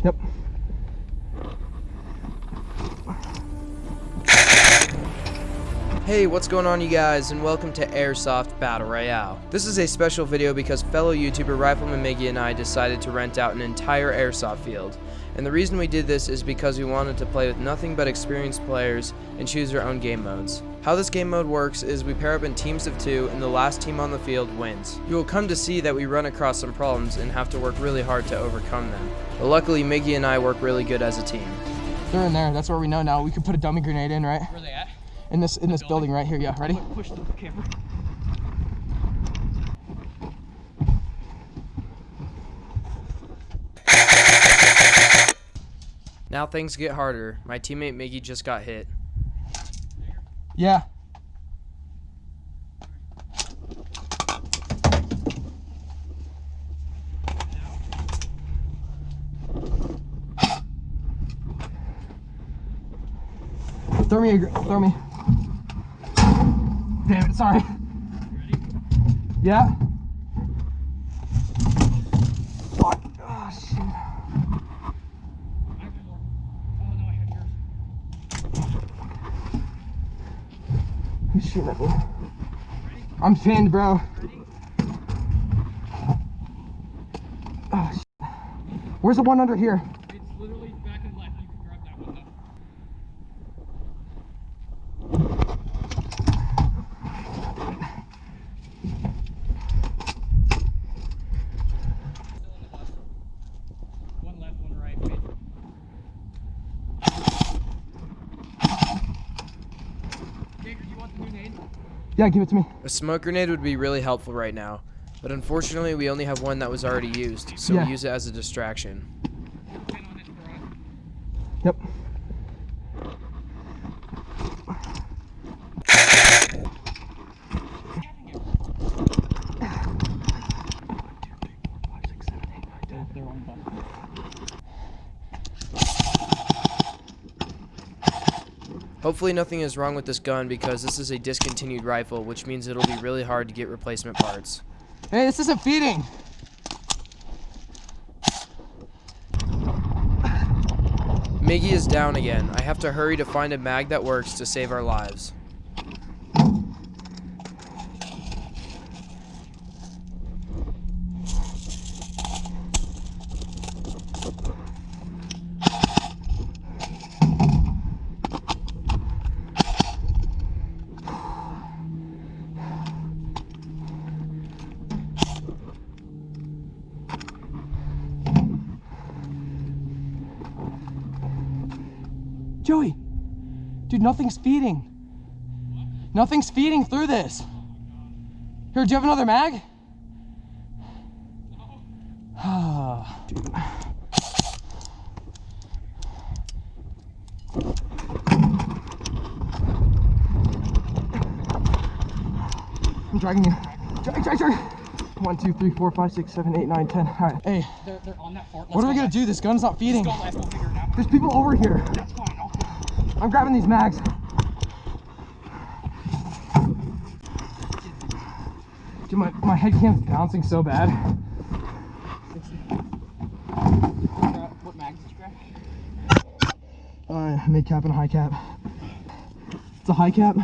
Yep. Hey, what's going on you guys, and welcome to Airsoft Battle Royale. This is a special video because fellow YouTuber Rifleman Miggy and I decided to rent out an entire airsoft field. And the reason we did this is because we wanted to play with nothing but experienced players and choose our own game modes. How this game mode works is we pair up in teams of 2 and the last team on the field wins. You will come to see that we run across some problems and have to work really hard to overcome them. But luckily Miggy and I work really good as a team. They're in there. That's where we know now. We could put a dummy grenade in, right? Where are they at? In this building right here. Yeah, ready? Push the camera. Now things get harder. My teammate Miggy just got hit. Yeah. Throw me. Damn it, sorry. Ready? Yeah. Fuck. Oh, shit. I have more. Oh no, I have yours. He's shooting at me. Ready? I'm pinned, bro. Ready? Oh, shit. Where's the one under here? It's literally back and left. You can grab that one though. Still on the left. One left, one right. Wait. Jager, you want the new nade? Yeah, give it to me. A smoke grenade would be really helpful right now, but unfortunately we only have one that was already used, so Yeah. we use it as a distraction. Pin on it for us. Yep. They're on the button. Hopefully nothing is wrong with this gun because this is a discontinued rifle, which means it'll be really hard to get replacement parts. Hey, this isn't feeding. Miggy is down again. I have to hurry to find a mag that works to save our lives. Joey, dude, nothing's feeding. Nothing's feeding through this. Here, do you have another mag? Ah, dude. I'm dragging you. Drag. 1, 2, 3, 4, 5, 6, 7, 8, 9, 10. All right. Hey, They're on that fort. what are we gonna do? This gun's not feeding. Let's go left. We'll figure it out. There's people over here. That's fine. I'm grabbing these mags. Dude, my head cam's bouncing so bad. What mag did you grab? Mid cap and a high cap. It's a high cap.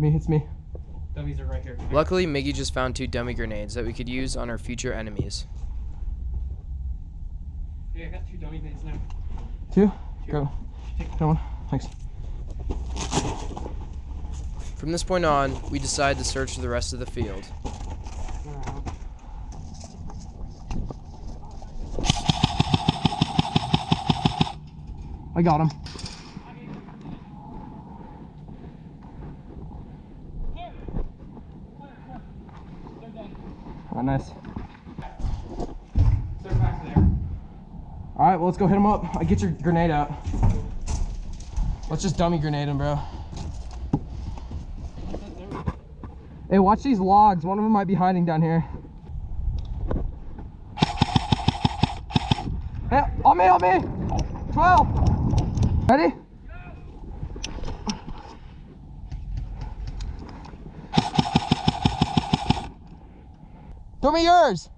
Hits me. Dummies are right here. Luckily, Miggy just found 2 dummy grenades that we could use on our future enemies. Yeah, I got 2 dummy nades now. 2? Go. Go on. Thanks. From this point on, we decide to search the rest of the field. I got him. Oh, nice. They're back there. All right, well, let's go hit him up. Get your grenade out. Let's just dummy grenade him, bro. Hey, watch these logs. One of them might be hiding down here. On me. 12. Ready? Throw me yours.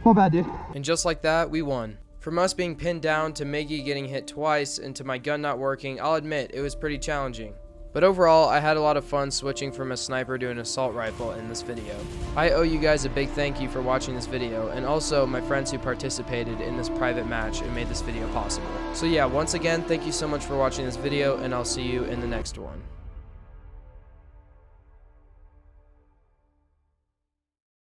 My bad, dude. And just like that, we won. From us being pinned down to Miggy getting hit twice and to my gun not working, I'll admit it was pretty challenging. But overall, I had a lot of fun switching from a sniper to an assault rifle in this video. I owe you guys a big thank you for watching this video, and also my friends who participated in this private match and made this video possible. So yeah, once again, thank you so much for watching this video, and I'll see you in the next one.